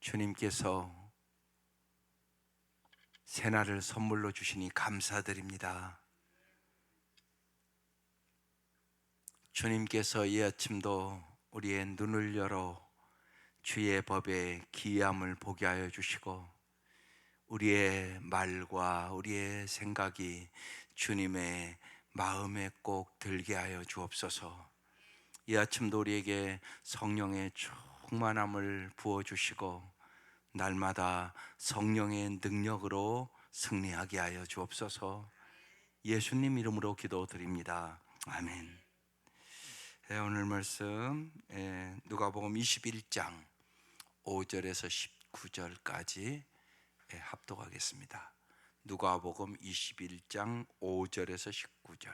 주님께서 새날을 선물로 주시니 감사드립니다. 주님께서 이 아침도 우리의 눈을 열어 주의 법에 기이함을 보게 하여 주시고, 우리의 말과 우리의 생각이 주님의 마음에 꼭 들게 하여 주옵소서. 이 아침도 우리에게 성령의 충만함을 부어주시고 날마다 성령의 능력으로 승리하게 하여 주옵소서. 예수님 이름으로 기도드립니다. 아멘. 오늘 말씀 누가복음 21장 5절에서 19절까지 합독하겠습니다. 누가복음 21장 5절에서 19절.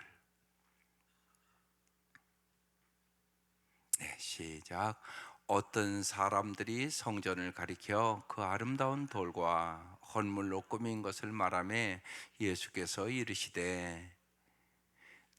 시작. 어떤 사람들이 성전을 가리켜 그 아름다운 돌과 헌물로 꾸민 것을 말하며 예수께서 이르시되,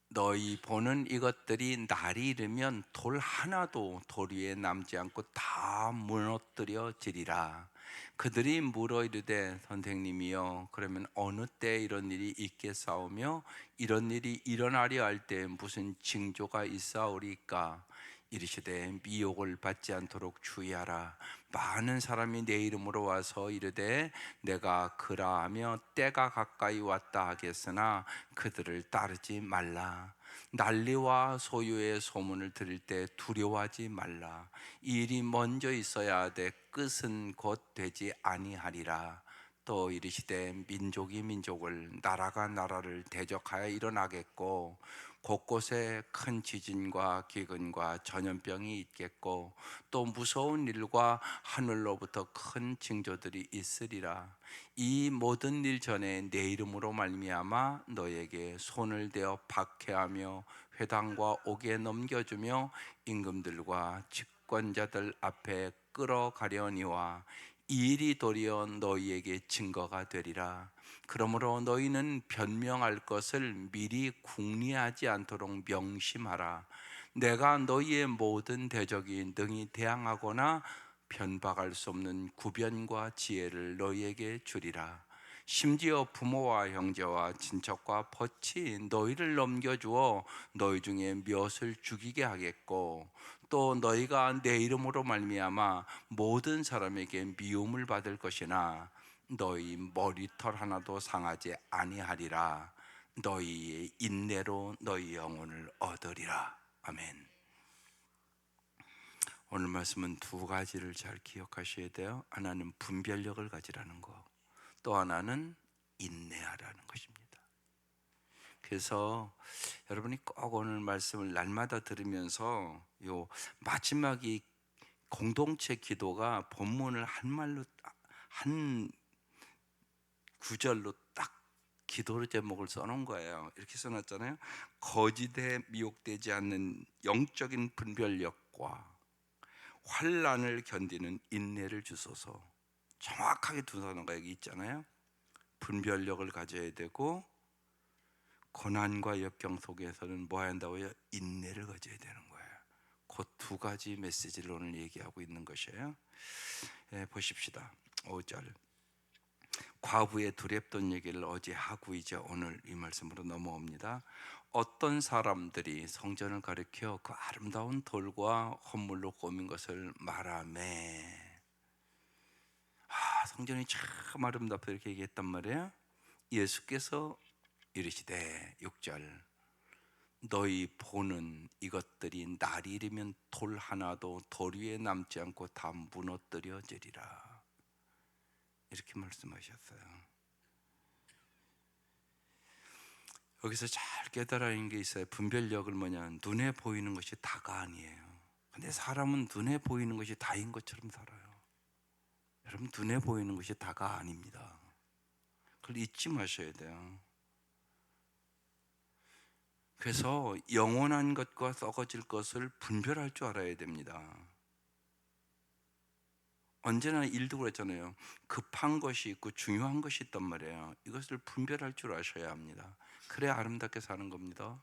너희 보는 이것들이 날이 이르면 돌 하나도 돌 위에 남지 않고 다 무너뜨려지리라. 그들이 물어 이르되, 선생님이여, 그러면 어느 때 이런 일이 있겠사오며 이런 일이 일어나려 할 때 무슨 징조가 있사오리까? 이르시되, 미혹을 받지 않도록 주의하라. 많은 사람이 내 이름으로 와서 이르되 내가 그라하며 때가 가까이 왔다 하겠으나 그들을 따르지 말라. 난리와 소유의 소문을 들을 때 두려워하지 말라. 이 일이 먼저 있어야 하되 끝은 곧 되지 아니하리라. 또 이르시되, 민족이 민족을, 나라가 나라를 대적하여 일어나겠고 곳곳에 큰 지진과 기근과 전염병이 있겠고 또 무서운 일과 하늘로부터 큰 징조들이 있으리라. 이 모든 일 전에 내 이름으로 말미암아 너에게 손을 대어 박해하며 회당과 옥에 넘겨주며 임금들과 집권자들 앞에 끌어가려니와 이 일이 도리어 너희에게 증거가 되리라. 그러므로 너희는 변명할 것을 미리 궁리하지 않도록 명심하라. 내가 너희의 모든 대적이 능히 대항하거나 변박할 수 없는 구변과 지혜를 너희에게 주리라. 심지어 부모와 형제와 친척과 벗이 너희를 넘겨주어 너희 중에 몇을 죽이게 하겠고 또 너희가 내 이름으로 말미암아 모든 사람에게 미움을 받을 것이나 너희 머리털 하나도 상하지 아니하리라. 너희의 인내로 너희 영혼을 얻으리라. 아멘. 오늘 말씀은 두 가지를 잘 기억하셔야 돼요. 하나는 분별력을 가지라는 거, 또 하나는 인내하라는 것입니다. 그래서 여러분이 꼭 오늘 말씀을 날마다 들으면서 요 마지막이 공동체 기도가 본문을 한 말로 한 구절로 딱 기도 제목을 써놓은 거예요. 이렇게 써놨잖아요. 거짓에 미혹되지 않는 영적인 분별력과 환난을 견디는 인내를 주소서. 정확하게 두 단어가 여기 있잖아요. 분별력을 가져야 되고 고난과 역경 속에서는 뭐 해야 한다고요? 인내를 가져야 되는 거예요. 그 두 가지 메시지를 오늘 얘기하고 있는 것이에요. 보십시다. 5절. 과부의 두렵던 얘기를 어제 하고 이제 오늘 이 말씀으로 넘어옵니다. 어떤 사람들이 성전을 가리켜 그 아름다운 돌과 헌물로 꾸민 것을 말하매, 성전이 참 아름답다 이렇게 얘기했단 말이에요. 예수께서 이르시되 6절, 너희 보는 이것들이 날이 이르면 돌 하나도 돌 위에 남지 않고 다 무너뜨려지리라. 이렇게 말씀하셨어요. 여기서 잘 깨달아야 하는 게 있어요. 분별력을 뭐냐, 눈에 보이는 것이 다가 아니에요. 근데 사람은 눈에 보이는 것이 다인 것처럼 살아요. 여러분, 눈에 보이는 것이 다가 아닙니다. 그걸 잊지 마셔야 돼요. 그래서 영원한 것과 썩어질 것을 분별할 줄 알아야 됩니다. 언제나 일도 그랬잖아요. 급한 것이 있고 중요한 것이 있단 말이에요. 이것을 분별할 줄 아셔야 합니다. 그래야 아름답게 사는 겁니다.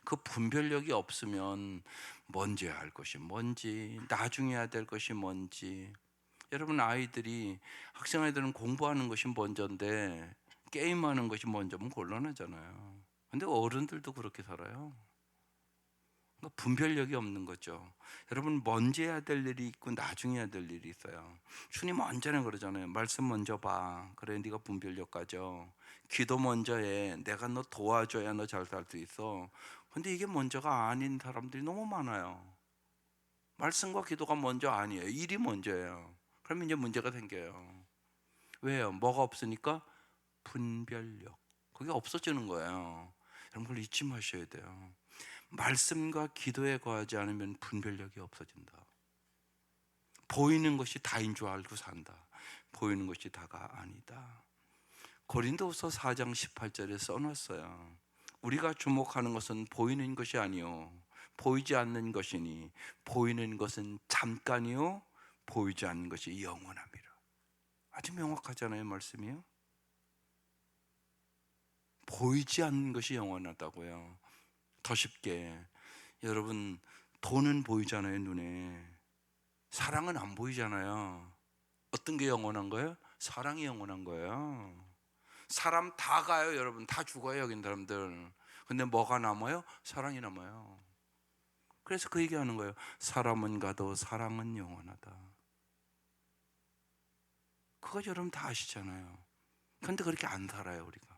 그 분별력이 없으면 먼저 해야 할 것이 뭔지, 나중에 해야 될 것이 뭔지, 여러분 아이들이 학생 아이들은 공부하는 것이 먼저인데 게임하는 것이 먼저면 곤란하잖아요. 근데 어른들도 그렇게 살아요. 그러니까 분별력이 없는 거죠. 여러분 먼저 해야 될 일이 있고 나중에 해야 될 일이 있어요. 주님 언제나 그러잖아요. 말씀 먼저 봐. 그래 네가 분별력 가져. 기도 먼저 해. 내가 너 도와줘야 너 잘 살 수 있어. 근데 이게 먼저가 아닌 사람들이 너무 많아요. 말씀과 기도가 먼저 아니에요. 일이 먼저예요. 그러면 이제 문제가 생겨요. 왜요? 뭐가 없으니까 분별력. 그게 없어지는 거예요. 여러분 그걸 잊지 마셔야 돼요. 말씀과 기도에 거하지 않으면 분별력이 없어진다. 보이는 것이 다인 줄 알고 산다. 보이는 것이 다가 아니다. 고린도후서 4장 18절에 써놨어요. 우리가 주목하는 것은 보이는 것이 아니요 보이지 않는 것이니 보이는 것은 잠깐이요 보이지 않는 것이 영원함이라. 아주 명확하잖아요, 말씀이요. 보이지 않는 것이 영원하다고요. 더 쉽게, 여러분 돈은 보이잖아요, 눈에. 사랑은 안 보이잖아요. 어떤 게 영원한 거예요? 사랑이 영원한 거예요. 사람 다 가요, 여러분. 다 죽어요, 여긴 사람들. 근데 뭐가 남아요? 사랑이 남아요. 그래서 그 얘기하는 거예요. 사람은 가도 사랑은 영원하다. 그거 여러분 다 아시잖아요. 근데 그렇게 안 살아요, 우리가.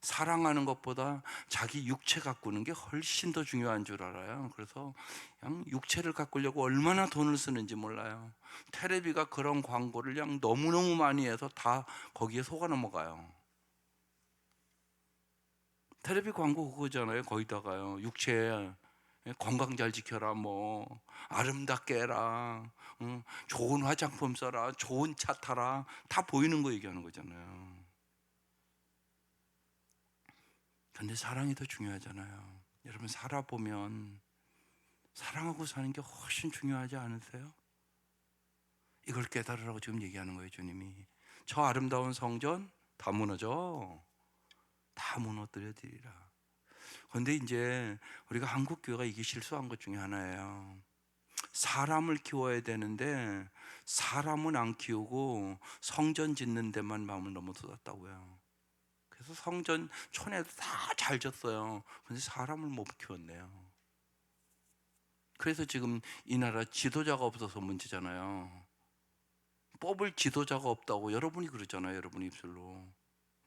사랑하는 것보다 자기 육체 가꾸는 게 훨씬 더 중요한 줄 알아요. 그래서 그냥 육체를 가꾸려고 얼마나 돈을 쓰는지 몰라요. 테레비가 그런 광고를 그냥 너무너무 많이 해서 다 거기에 속아 넘어가요. 테레비 광고 그거잖아요. 거기다가요, 육체 건강 잘 지켜라, 뭐 아름답게 해라, 좋은 화장품 써라, 좋은 차 타라, 다 보이는 거 얘기하는 거잖아요. 근데 사랑이 더 중요하잖아요. 여러분 살아보면 사랑하고 사는 게 훨씬 중요하지 않으세요? 이걸 깨달으라고 지금 얘기하는 거예요, 주님이. 저 아름다운 성전 다 무너져. 다 무너뜨려 드리라. 그런데 이제 우리가 한국 교회가 이게 실수한 것 중에 하나예요. 사람을 키워야 되는데 사람은 안 키우고 성전 짓는 데만 마음을 너무 쏟았다고요. 그래서 성전 촌에도 다 잘 졌어요. 근데 사람을 못 키웠네요. 그래서 지금 이 나라 지도자가 없어서 문제잖아요. 뽑을 지도자가 없다고 여러분이 그러잖아요, 여러분 입술로.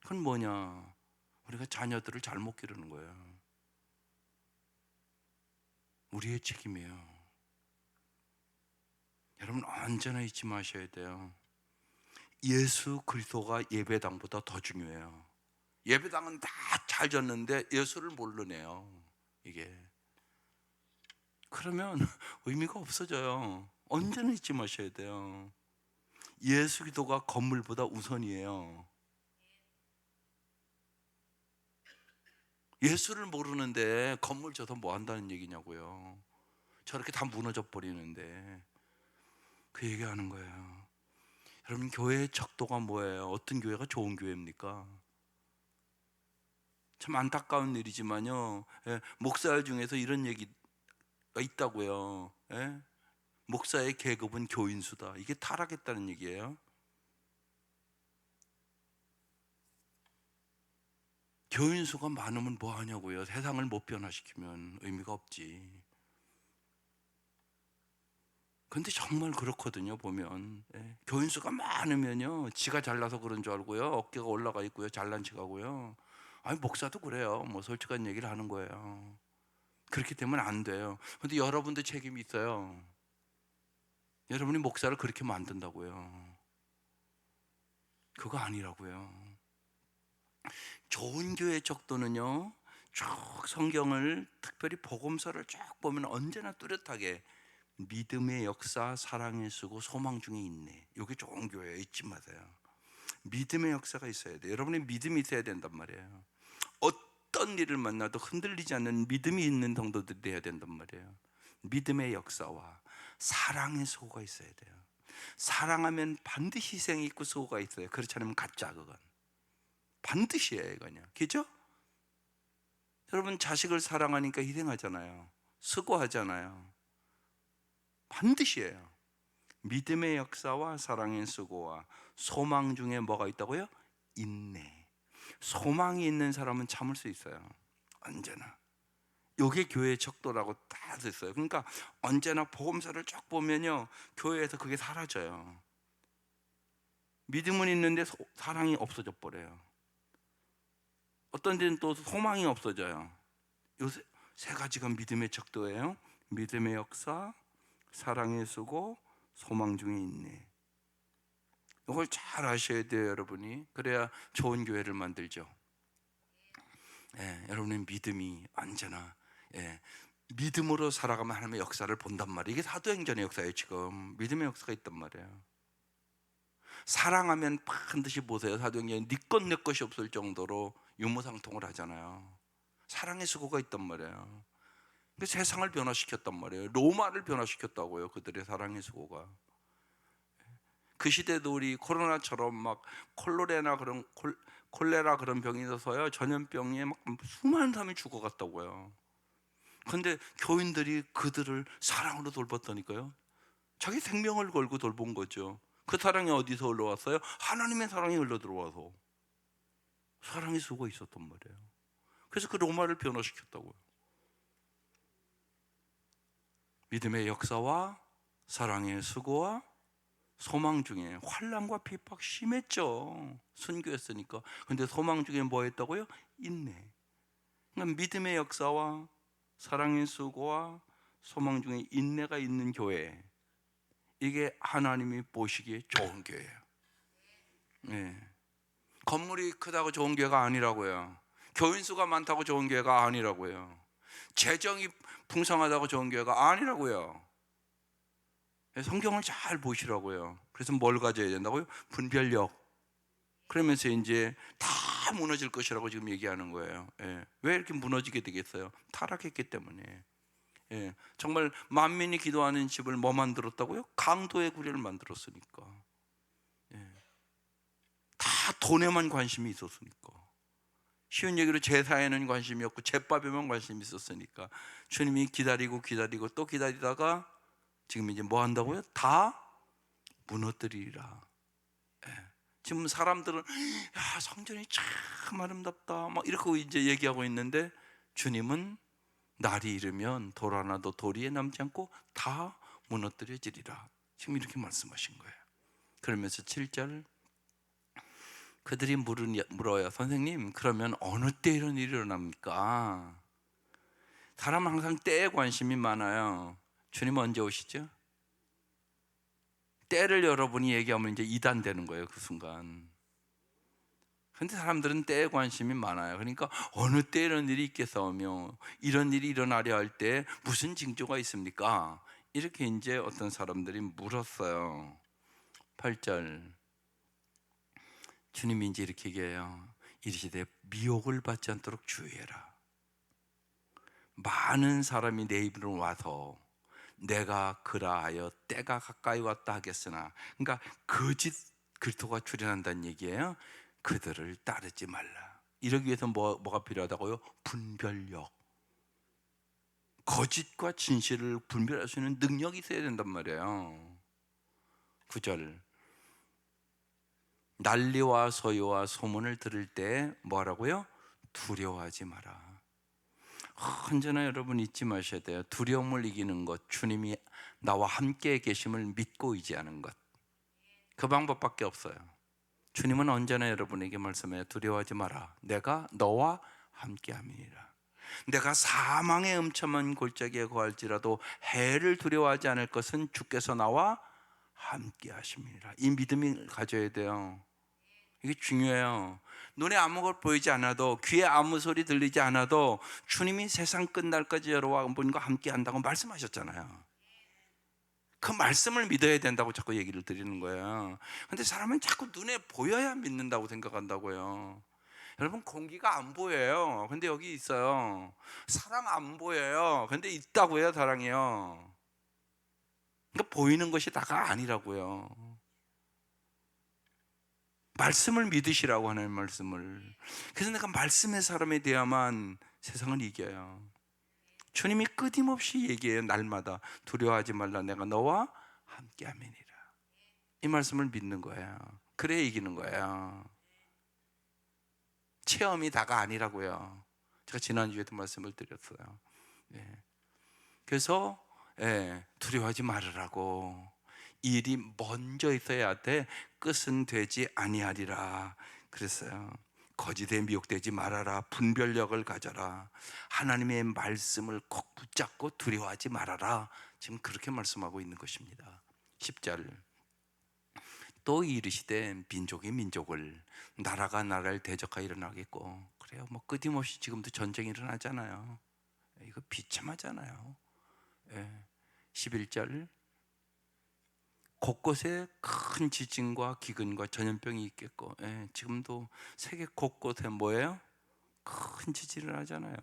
그건 뭐냐? 우리가 자녀들을 잘못 기르는 거예요. 우리의 책임이에요. 여러분 언제나 잊지 마셔야 돼요. 예수 그리스도가 예배당보다 더 중요해요. 예배당은 다 잘 졌는데 예수를 모르네요, 이게. 그러면 의미가 없어져요. 언제나 잊지 마셔야 돼요. 예수 기도가 건물보다 우선이에요. 예수를 모르는데 건물 져서 뭐 한다는 얘기냐고요. 저렇게 다 무너져 버리는데. 그 얘기하는 거예요. 여러분 교회의 척도가 뭐예요? 어떤 교회가 좋은 교회입니까? 참 안타까운 일이지만요, 목사 중에서 이런 얘기가 있다고요. 목사의 계급은 교인수다. 이게 타락했다는 얘기예요. 교인수가 많으면 뭐 하냐고요. 세상을 못 변화시키면 의미가 없지. 근데 정말 그렇거든요, 보면. 교인수가 많으면요, 지가 잘나서 그런 줄 알고요, 어깨가 올라가 있고요, 잘난 척하고요. 아니 목사도 그래요. 뭐 솔직한 얘기를 하는 거예요. 그렇게 되면 안 돼요. 근데 여러분도 책임이 있어요. 여러분이 목사를 그렇게 만든다고요. 그거 아니라고요. 좋은 교회 척도는요, 쭉 성경을 특별히 복음서를 쭉 보면 언제나 뚜렷하게 믿음의 역사, 사랑의 수고, 소망 중에 있네. 이게 좋은 교회예요. 잊지 마세요. 믿음의 역사가 있어야 돼요. 여러분의 믿음이 있어야 된단 말이에요. 어떤 일을 만나도 흔들리지 않는 믿음이 있는 성도들이 돼야 된단 말이에요. 믿음의 역사와 사랑의 수고가 있어야 돼요. 사랑하면 반드시 희생이 있고 수고가 있어요. 그렇지 않으면 가짜, 그건 반드시예요, 이거냐. 그죠? 여러분 자식을 사랑하니까 희생하잖아요. 수고하잖아요. 반드시예요. 믿음의 역사와 사랑의 수고와 소망 중에 뭐가 있다고요? 인내. 소망이 있는 사람은 참을 수 있어요. 언제나. 요게 교회의 척도라고 다 됐어요. 그러니까 언제나 복음서를 쭉 보면요, 교회에서 그게 사라져요. 믿음은 있는데 사랑이 없어져 버려요. 어떤 데는 또 소망이 없어져요. 요새 세 가지가 믿음의 척도예요. 믿음의 역사, 사랑의 수고, 소망 중에 인내. 이걸 잘 아셔야 돼요, 여러분이. 그래야 좋은 교회를 만들죠. 여러분의 믿음이 언제나 믿음으로 살아가면 하나님의 역사를 본단 말이에요. 이게 사도행전의 역사예요. 지금 믿음의 역사가 있단 말이에요. 사랑하면 반드시 보세요. 사도행전에 네 것 내 것이 없을 정도로 유무상통을 하잖아요. 사랑의 수고가 있단 말이에요. 세상을 변화시켰단 말이에요. 로마를 변화시켰다고요. 그들의 사랑의 수고가. 그 시대도 우리 코로나처럼 막 콜레라 그런 병이 있어서요, 전염병에 막 수많은 사람이 죽어갔다고요. 그런데 교인들이 그들을 사랑으로 돌봤다니까요. 자기 생명을 걸고 돌본 거죠. 그 사랑이 어디서 흘러왔어요? 하나님의 사랑이 흘러 들어와서 사랑의 수고가 있었단 말이에요. 그래서 그 로마를 변화시켰다고요. 믿음의 역사와 사랑의 수고와 소망 중에 환난과 핍박 심했죠. 순교했으니까. 근데 소망 중에 뭐 했다고요? 인내. 그러니까 믿음의 역사와 사랑의 수고와 소망 중에 인내가 있는 교회, 이게 하나님이 보시기에 좋은 교회예요. 건물이 크다고 좋은 교회가 아니라고요. 교인 수가 많다고 좋은 교회가 아니라고요. 재정이 풍성하다고 좋은 교회가 아니라고요. 성경을 잘 보시라고요. 그래서 뭘 가져야 된다고요? 분별력. 그러면서 이제 다 무너질 것이라고 지금 얘기하는 거예요. 왜 이렇게 무너지게 되겠어요? 타락했기 때문에. 정말 만민이 기도하는 집을 뭐 만들었다고요? 강도의 구례를 만들었으니까. 다 돈에만 관심이 있었으니까. 쉬운 얘기로 제사에는 관심이 없고 제밥에만 관심이 있었으니까 주님이 기다리고 또 기다리다가 지금 이제 뭐 한다고요? 다 무너뜨리리라. 지금 사람들은 야, 성전이 참 아름답다 막 이렇게 이제 얘기하고 있는데, 주님은 날이 이르면 돌 하나도 도리에 남지 않고 다 무너뜨려지리라. 지금 이렇게 말씀하신 거예요. 그러면서 7절, 그들이 물어요. 선생님, 그러면 어느 때 이런 일이 일어납니까? 사람은 항상 때에 관심이 많아요. 주님은 언제 오시죠? 때를 여러분이 얘기하면 이제 이단되는 거예요, 그 순간. 근데 사람들은 때에 관심이 많아요. 그러니까 어느 때 이런 일이 있겠사오며 이런 일이 일어나려 할 때 무슨 징조가 있습니까? 이렇게 이제 어떤 사람들이 물었어요. 8절, 주님이 이제 이렇게 얘기해요. 이르시되 미혹을 받지 않도록 주의해라. 많은 사람이 내 입으로 와서 내가 그라하여 때가 가까이 왔다 하겠으나, 그러니까 거짓 그리스도가 출현한다는 얘기예요. 그들을 따르지 말라. 이러기 위해서 뭐가 필요하다고요? 분별력. 거짓과 진실을 분별할 수 있는 능력이 있어야 된단 말이에요. 9절, 난리와 소요와 소문을 들을 때 뭐라고요? 두려워하지 마라. 언제나 여러분 잊지 마셔야 돼요. 두려움을 이기는 것, 주님이 나와 함께 계심을 믿고 의지하는 것, 그 방법밖에 없어요. 주님은 언제나 여러분에게 말씀해요. 두려워하지 마라. 내가 너와 함께 함이니라. 내가 사망의 음침한 골짜기에 거할지라도 해를 두려워하지 않을 것은 주께서 나와 함께 하심이니라. 이 믿음이 가져야 돼요. 이게 중요해요. 눈에 아무것도 보이지 않아도, 귀에 아무 소리 들리지 않아도 주님이 세상 끝날까지 여러분과 함께 한다고 말씀하셨잖아요. 그 말씀을 믿어야 된다고 자꾸 얘기를 드리는 거예요. 근데 사람은 자꾸 눈에 보여야 믿는다고 생각한다고요. 여러분, 공기가 안 보여요. 근데 여기 있어요. 사랑 안 보여요. 근데 있다고요, 사랑이요. 그러니까 보이는 것이 다가 아니라고요. 말씀을 믿으시라고 하는 말씀을. 그래서 내가 말씀의 사람에 대하면 세상을 이겨요. 주님이 끊임없이 얘기해요. 날마다 두려워하지 말라. 내가 너와 함께 함이니라. 이 말씀을 믿는 거예요. 그래야 이기는 거예요. 체험이 다가 아니라고요. 제가 지난주에도 말씀을 드렸어요. 예. 그래서 두려워하지 말으라고. 일이 먼저 있어야 돼. 끝은 되지 아니하리라 그랬어요. 거짓에 미혹되지 말아라. 분별력을 가져라. 하나님의 말씀을 꼭 붙잡고 두려워하지 말아라. 지금 그렇게 말씀하고 있는 것입니다. 10절. 또 이르시되 민족이 민족을, 나라가 나라를 대적하여 일어나겠고. 그래요. 뭐 끊임없이 지금도 전쟁이 일어나잖아요. 이거 비참하잖아요. 11절. 곳곳에 큰 지진과 기근과 전염병이 있겠고. 지금도 세계 곳곳에 뭐예요? 큰 지진을 하잖아요.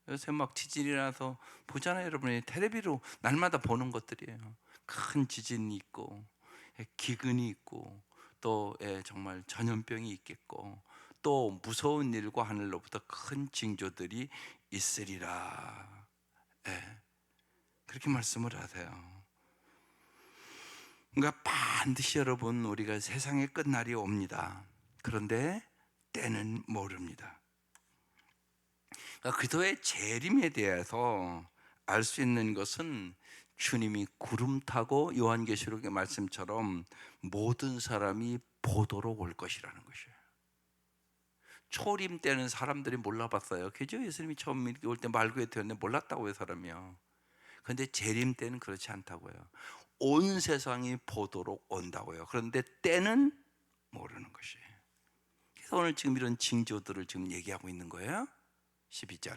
요새 막 지진이 나서 보잖아요. 여러분이 텔레비로 날마다 보는 것들이에요. 큰 지진이 있고 기근이 있고 또 정말 전염병이 있겠고 또 무서운 일과 하늘로부터 큰 징조들이 있으리라. 그렇게 말씀을 하세요. 그러니까 반드시 여러분, 우리가 세상의 끝날이 옵니다. 그런데 때는 모릅니다. 그러니까 그리스도의 재림에 대해서 알 수 있는 것은 주님이 구름 타고 요한계시록의 말씀처럼 모든 사람이 보도록 올 것이라는 것이에요. 초림 때는 사람들이 몰라봤어요. 그죠? 예수님이 처음 올 때 말구에 태웠는데 몰랐다고요, 사람이요. 그런데 재림 때는 그렇지 않다고요. 온 세상이 보도록 온다고요. 그런데 때는 모르는 것이에요. 그래서 오늘 지금 이런 징조들을 지금 얘기하고 있는 거예요. 12절.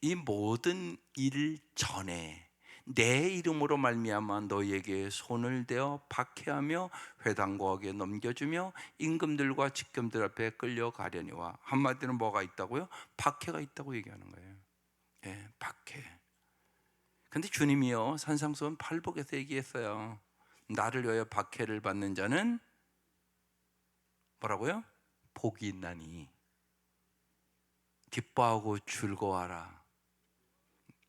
이 모든 일 전에 내 이름으로 말미암아 너희에게 손을 대어 박해하며 회당과 어깨에 넘겨주며 임금들과 직금들 앞에 끌려가려니와. 한마디로 뭐가 있다고요? 박해가 있다고 얘기하는 거예요. 박해. 근데 주님이요, 산상수훈 팔복에서 얘기했어요. 나를 위하여 박해를 받는 자는 뭐라고요? 복이 있나니 기뻐하고 즐거워하라.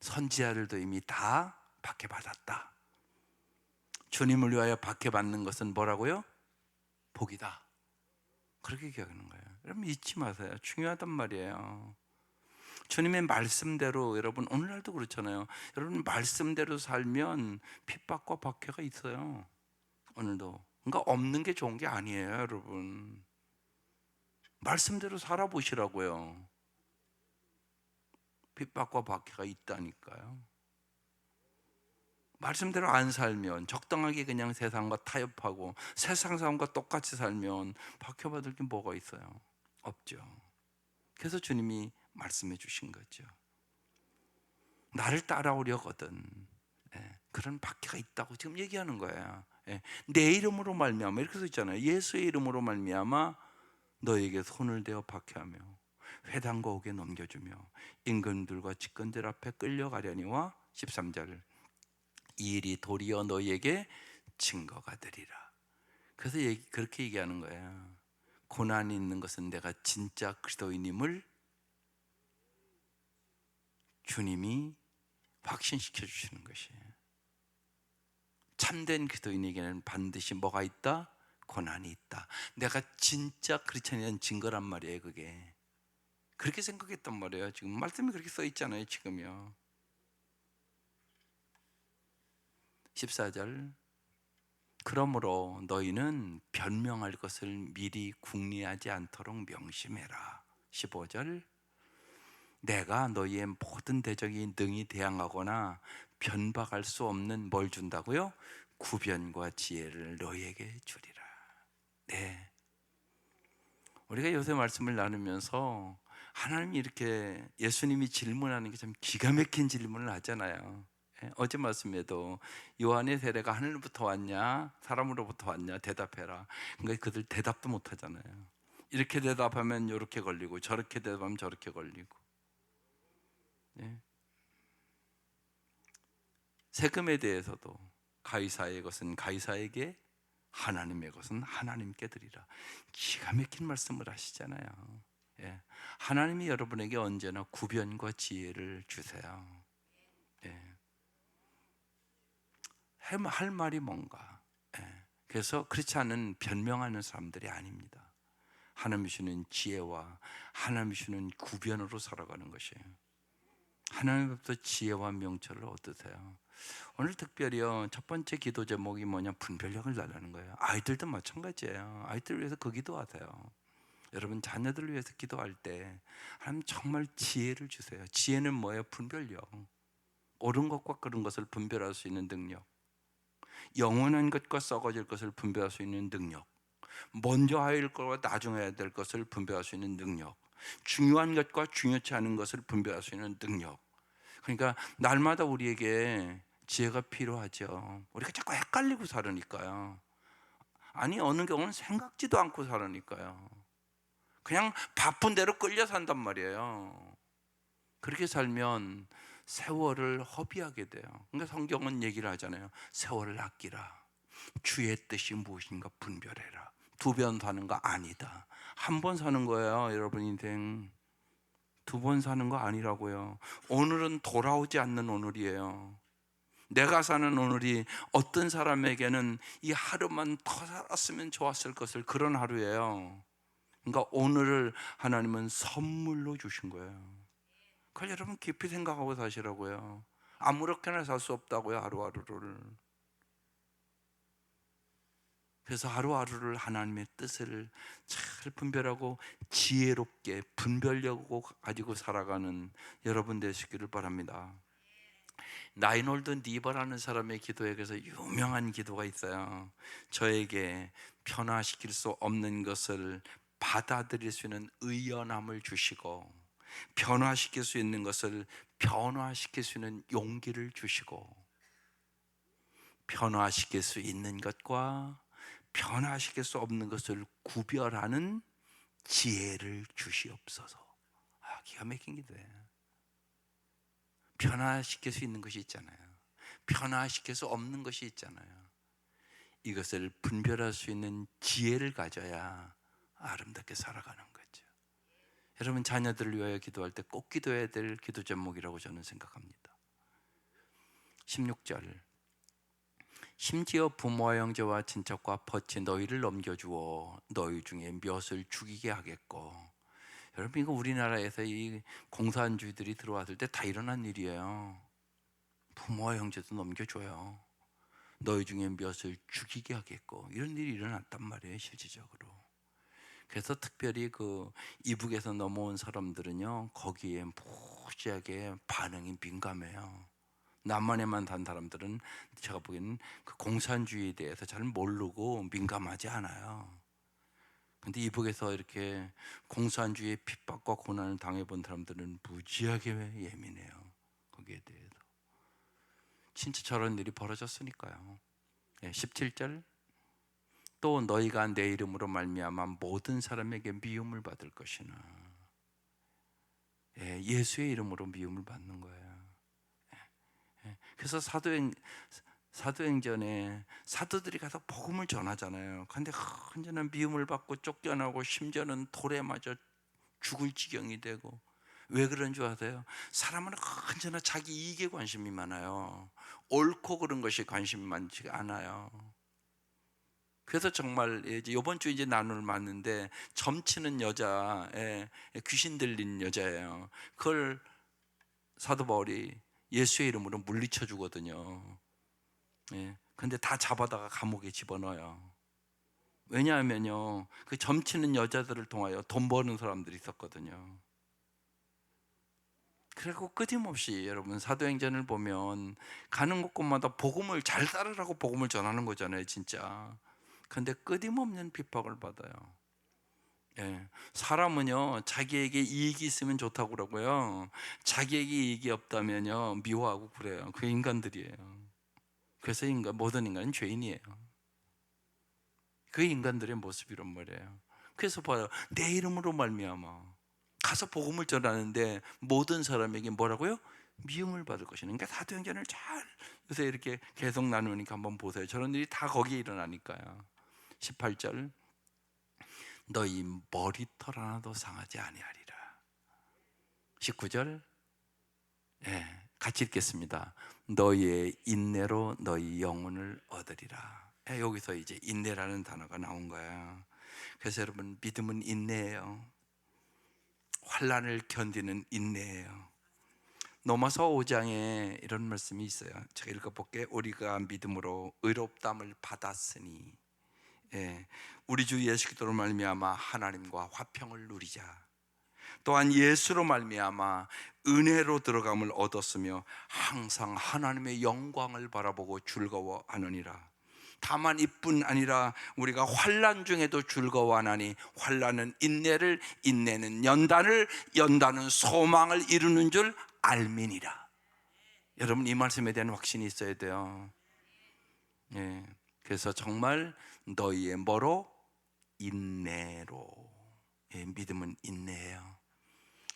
선지자들도 이미 다 박해받았다. 주님을 위하여 박해받는 것은 뭐라고요? 복이다. 그렇게 얘기하는 거예요. 여러분 잊지 마세요. 중요하단 말이에요. 주님의 말씀대로, 여러분 오늘날도 그렇잖아요. 여러분 말씀대로 살면 핍박과 박해가 있어요. 오늘도. 그러니까 없는 게 좋은 게 아니에요, 여러분. 말씀대로 살아보시라고요. 핍박과 박해가 있다니까요. 말씀대로 안 살면, 적당하게 그냥 세상과 타협하고 세상 사람과 똑같이 살면 박해받을 게 뭐가 있어요? 없죠. 그래서 주님이 말씀해 주신 거죠. 나를 따라오려거든 그런 박해가 있다고 지금 얘기하는 거예요. 내 이름으로 말미암아, 이렇게 써 있잖아요. 예수의 이름으로 말미암아 너에게 손을 대어 박해하며 회당과 옥에 넘겨주며 임금들과 직근들 앞에 끌려가려니와. 13절. 이 일이 도리어 너희에게 증거가 되리라. 그래서 그렇게 얘기하는 거예요. 고난이 있는 것은 내가 진짜 그리스도인임을 주님이 확신시켜 주시는 것이에요. 참된 그리스도인에게는 반드시 뭐가 있다? 고난이 있다. 내가 진짜 크리스천이라는 증거란 말이에요. 그게 그렇게 생각했단 말이에요. 지금 말씀이 그렇게 써 있잖아요. 지금요. 14절. 그러므로 너희는 변명할 것을 미리 궁리하지 않도록 명심해라. 15절. 내가 너희의 모든 대적이 능히 대항하거나 변박할 수 없는 뭘 준다고요? 구변과 지혜를 너희에게 주리라. 네. 우리가 요새 말씀을 나누면서 하나님이 이렇게, 예수님이 질문하는 게 참 기가 막힌 질문을 하잖아요. 어제 말씀에도 요한의 세례가 하늘로부터 왔냐 사람으로부터 왔냐 대답해라. 그러니까 그들 대답도 못 하잖아요. 이렇게 대답하면 이렇게 걸리고 저렇게 대답하면 저렇게 걸리고. 세금에 대해서도 가이사의 것은 가이사에게, 하나님의 것은 하나님께 드리라. 기가 막힌 말씀을 하시잖아요. 하나님이 여러분에게 언제나 구변과 지혜를 주세요. 할 말이 뭔가. 그래서 그렇지 않은 변명하는 사람들이 아닙니다. 하나님이 주는 지혜와 하나님이 주는 구변으로 살아가는 것이에요. 하나님부터 지혜와 명철을 얻으세요. 오늘 특별히요, 첫 번째 기도 제목이 뭐냐, 분별력을 달라는 거예요. 아이들도 마찬가지예요. 아이들을 위해서 그 기도하세요. 여러분 자녀들을 위해서 기도할 때 하나님 정말 지혜를 주세요. 지혜는 뭐예요? 분별력. 옳은 것과 그른 것을 분별할 수 있는 능력, 영원한 것과 썩어질 것을 분별할 수 있는 능력, 먼저 할 것과 나중에 해야 될 것을 분별할 수 있는 능력, 중요한 것과 중요치 않은 것을 분별할 수 있는 능력. 그러니까 날마다 우리에게 지혜가 필요하죠. 우리가 자꾸 헷갈리고 살으니까요. 아니 어느 경우는 생각지도 않고 살으니까요. 그냥 바쁜 대로 끌려 산단 말이에요. 그렇게 살면 세월을 허비하게 돼요. 그러니까 성경은 얘기를 하잖아요. 세월을 아끼라. 주의 뜻이 무엇인가 분별해라. 두 번 사는 거 아니다. 한 번 사는 거예요, 여러분 인생. 두 번 사는 거 아니라고요. 오늘은 돌아오지 않는 오늘이에요. 내가 사는 오늘이 어떤 사람에게는 이 하루만 더 살았으면 좋았을 것을 그런 하루예요. 그러니까 오늘을 하나님은 선물로 주신 거예요. 그걸 여러분 깊이 생각하고 사시라고요. 아무렇게나 살 수 없다고요, 하루하루를. 그래서 하루하루를 하나님의 뜻을 잘 분별하고 지혜롭게 분별력을 가지고 살아가는 여러분 되시기를 바랍니다. 나인홀드 니버라는 사람의 기도에 그래서 유명한 기도가 있어요. 저에게 변화시킬 수 없는 것을 받아들일 수 있는 의연함을 주시고, 변화시킬 수 있는 것을 변화시킬 수 있는 용기를 주시고, 변화시킬 수 있는 것과 변화시킬 수 없는 것을 구별하는 지혜를 주시옵소서. 기가 막힌 기도예요. 변화시킬 수 있는 것이 있잖아요. 변화시킬 수 없는 것이 있잖아요. 이것을 분별할 수 있는 지혜를 가져야 아름답게 살아가는 거죠. 여러분 자녀들을 위하여 기도할 때 꼭 기도해야 될 기도 제목이라고 저는 생각합니다. 16절, 심지어 부모와 형제와 친척과 벗이 너희를 넘겨주어 너희 중에 몇을 죽이게 하겠고. 여러분 이거 우리나라에서 이 공산주의들이 들어왔을 때 다 일어난 일이에요. 부모와 형제도 넘겨줘요. 너희 중에 몇을 죽이게 하겠고. 이런 일이 일어났단 말이에요, 실질적으로. 그래서 특별히 그 이북에서 넘어온 사람들은요, 거기에 무지하게 반응이 민감해요. 남한에만 산 사람들은 제가 보기에는 그 공산주의에 대해서 잘 모르고 민감하지 않아요. 근데 이북에서 이렇게 공산주의의 핍박과 고난을 당해본 사람들은 무지하게 예민해요. 거기에 대해서. 진짜 저런 일이 벌어졌으니까요. 17절, 또 너희가 내 이름으로 말미암아 모든 사람에게 미움을 받을 것이나. 예수의 이름으로 미움을 받는 거예요. 그래서 사도행전에 사도들이 가서 복음을 전하잖아요. 근데 언제나 미움을 받고 쫓겨나고 심지어는 돌에 맞아 죽을 지경이 되고. 왜 그런 줄 아세요? 사람은 언제나 자기 이익에 관심이 많아요. 옳고 그른 것이 관심이 많지가 않아요. 그래서 정말 이번 주 이제 나눌 맞는데 점치는 여자, 귀신 들린 여자예요. 그걸 사도 바울이 예수의 이름으로 물리쳐 주거든요. 근데 다 잡아다가 감옥에 집어넣어요. 왜냐하면요, 그 점치는 여자들을 통하여 돈 버는 사람들이 있었거든요. 그리고 끊임없이 여러분 사도행전을 보면 가는 곳곳마다 복음을 잘 따르라고 복음을 전하는 거잖아요, 진짜. 근데 끊임없는 핍박을 받아요. 사람은요 자기에게 이익이 있으면 좋다고 그러고요, 자기에게 이익이 없다면요 미워하고 그래요. 그게 인간들이에요. 그래서 모든 인간은 죄인이에요. 그게 인간들의 모습이란 말이에요. 그래서 봐요, 내 이름으로 말미암아 가서 복음을 전하는데 모든 사람에게 뭐라고요? 미움을 받을 것이니. 그러니까 사도행전을 잘 요새 이렇게 계속 나누니까 한번 보세요. 저런 일이 다 거기에 일어나니까요. 18절, 너희 머리털 하나도 상하지 아니하리라. 19절, 같이 읽겠습니다. 너희의 인내로 너희 영혼을 얻으리라. 여기서 이제 인내라는 단어가 나온 거야. 그래서 여러분, 믿음은 인내예요. 환난을 견디는 인내예요. 로마서 5장에 이런 말씀이 있어요. 제가 읽어볼게요. 우리가 믿음으로 의롭다함을 받았으니, 우리 주 예수 그리스도로 말미암아 하나님과 화평을 누리자. 또한 예수로 말미암아 은혜로 들어감을 얻었으며 항상 하나님의 영광을 바라보고 즐거워하느니라. 다만 이뿐 아니라 우리가 환난 중에도 즐거워하나니 환난은 인내를, 인내는 연단을, 연단은 소망을 이루는 줄 알미니라. 여러분, 이 말씀에 대한 확신이 있어야 돼요. 그래서 정말 너희의 뭐로? 인내로. 믿음은 인내예요.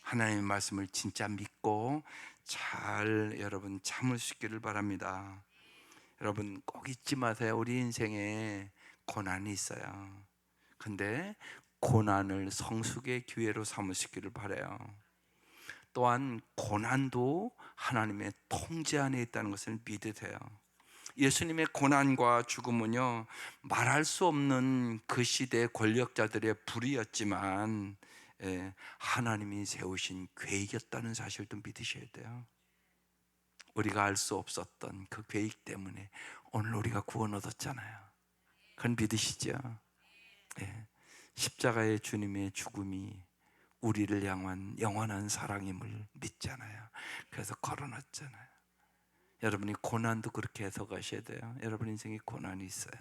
하나님의 말씀을 진짜 믿고 잘 여러분 참을 수 있기를 바랍니다. 여러분 꼭 잊지 마세요. 우리 인생에 고난이 있어요. 근데 고난을 성숙의 기회로 삼으시기를 바라요. 또한 고난도 하나님의 통제 안에 있다는 것을 믿어야 돼요. 예수님의 고난과 죽음은요, 말할 수 없는 그 시대 권력자들의 불의였지만 하나님이 세우신 계획이었다는 사실도 믿으셔야 돼요. 우리가 알 수 없었던 그 계획 때문에 오늘 우리가 구원 얻었잖아요. 그건 믿으시죠? 십자가의 주님의 죽음이 우리를 향한 영원한 사랑임을 믿잖아요. 그래서 걸어놨잖아요. 여러분이 고난도 그렇게 해석하셔야 돼요. 여러분 인생에 고난이 있어요.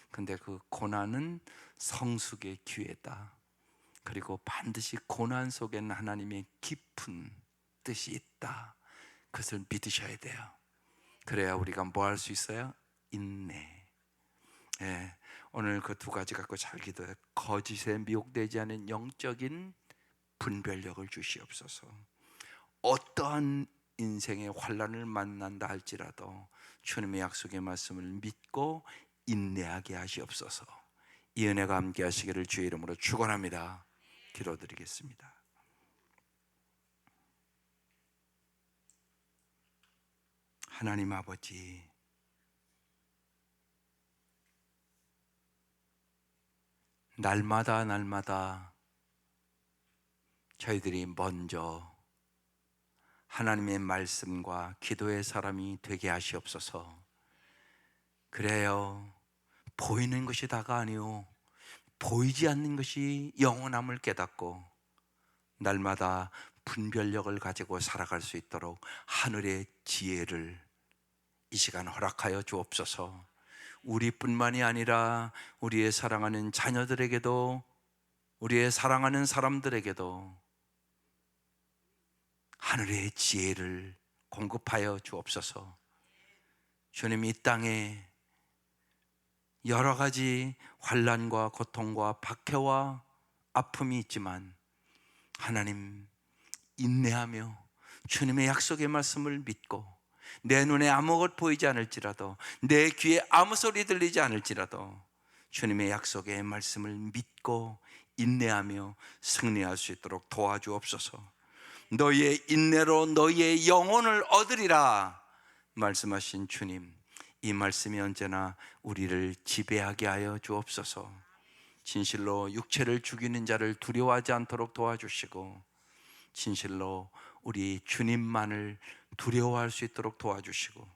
근데 그 고난은 성숙의 기회다. 그리고 반드시 고난 속에는 하나님의 깊은 뜻이 있다. 그것을 믿으셔야 돼요. 그래야 우리가 뭐 할 수 있어요? 인내. 오늘 그 두 가지 갖고 잘 기도해요. 거짓에 미혹되지 않은 영적인 분별력을 주시옵소서. 어떠한 인생의 환난을 만난다 할지라도 주님의 약속의 말씀을 믿고 인내하게 하시옵소서. 이 은혜가 함께 하시기를 주의 이름으로 축원합니다. 기도드리겠습니다. 하나님 아버지, 날마다 저희들이 먼저 하나님의 말씀과 기도의 사람이 되게 하시옵소서. 그래요, 보이는 것이 다가 아니오 보이지 않는 것이 영원함을 깨닫고 날마다 분별력을 가지고 살아갈 수 있도록 하늘의 지혜를 이 시간 허락하여 주옵소서. 우리뿐만이 아니라 우리의 사랑하는 자녀들에게도, 우리의 사랑하는 사람들에게도 하늘의 지혜를 공급하여 주옵소서. 주님, 이 땅에 여러 가지 환난과 고통과 박해와 아픔이 있지만 하나님, 인내하며 주님의 약속의 말씀을 믿고 내 눈에 아무것 보이지 않을지라도, 내 귀에 아무 소리 들리지 않을지라도 주님의 약속의 말씀을 믿고 인내하며 승리할 수 있도록 도와주옵소서. 너희의 인내로 너희의 영혼을 얻으리라 말씀하신 주님, 이 말씀이 언제나 우리를 지배하게 하여 주옵소서. 진실로 육체를 죽이는 자를 두려워하지 않도록 도와주시고 진실로 우리 주님만을 두려워할 수 있도록 도와주시고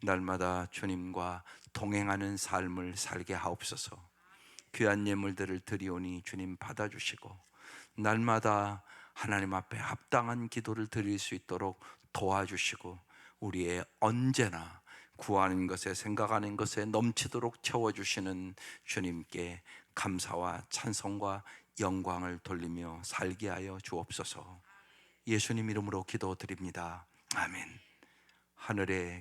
날마다 주님과 동행하는 삶을 살게 하옵소서. 귀한 예물들을 드리오니 주님 받아주시고 날마다 하나님 앞에 합당한 기도를 드릴 수 있도록 도와주시고 우리의 언제나 구하는 것에 생각하는 것에 넘치도록 채워주시는 주님께 감사와 찬송과 영광을 돌리며 살게 하여 주옵소서. 예수님 이름으로 기도드립니다. 아멘. 하늘의